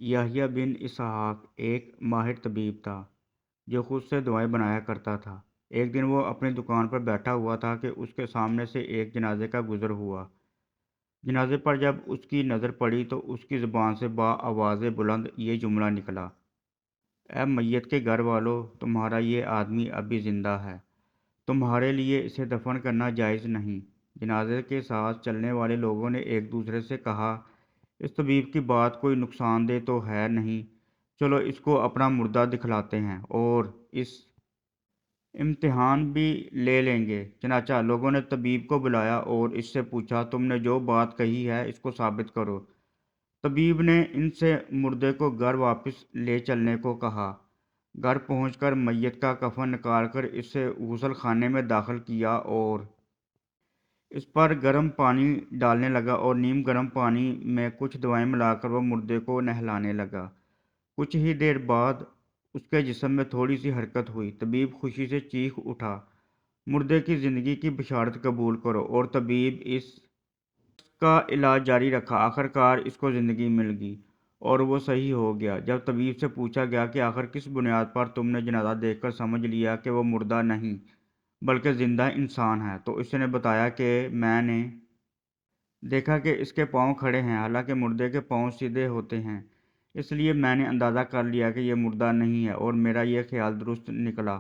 یحییٰ بن اسحاق ایک ماہر طبیب تھا جو خود سے دوائی بنایا کرتا تھا۔ ایک دن وہ اپنی دکان پر بیٹھا ہوا تھا کہ اس کے سامنے سے ایک جنازے کا گزر ہوا۔ جنازے پر جب اس کی نظر پڑی تو اس کی زبان سے بآواز بلند یہ جملہ نکلا: اے میت کے گھر والوں، تمہارا یہ آدمی ابھی زندہ ہے، تمہارے لیے اسے دفن کرنا جائز نہیں۔ جنازے کے ساتھ چلنے والے لوگوں نے ایک دوسرے سے کہا: اس طبیب کی بات کوئی نقصان دہ تو ہے نہیں، چلو اس کو اپنا مردہ دکھلاتے ہیں اور اس امتحان بھی لے لیں گے۔ چنانچہ لوگوں نے طبیب کو بلایا اور اس سے پوچھا: تم نے جو بات کہی ہے اس کو ثابت کرو۔ طبیب نے ان سے مردے کو گھر واپس لے چلنے کو کہا۔ گھر پہنچ کر میت کا کفن نکال کر اسے غسل خانے میں داخل کیا اور اس پر گرم پانی ڈالنے لگا اور نیم گرم پانی میں کچھ دوائیں ملا کر وہ مردے کو نہلانے لگا۔ کچھ ہی دیر بعد اس کے جسم میں تھوڑی سی حرکت ہوئی۔ طبیب خوشی سے چیخ اٹھا: مردے کی زندگی کی بشارت قبول کرو! اور طبیب اس شخص کا علاج جاری رکھا۔ آخر کار اس کو زندگی مل گئی اور وہ صحیح ہو گیا۔ جب طبیب سے پوچھا گیا کہ آخر کس بنیاد پر تم نے جنازہ دیکھ کر سمجھ لیا کہ وہ مردہ نہیں بلکہ زندہ انسان ہے، تو اس نے بتایا کہ میں نے دیکھا کہ اس کے پاؤں کھڑے ہیں، حالانکہ مردے کے پاؤں سیدھے ہوتے ہیں، اس لیے میں نے اندازہ کر لیا کہ یہ مردہ نہیں ہے اور میرا یہ خیال درست نکلا۔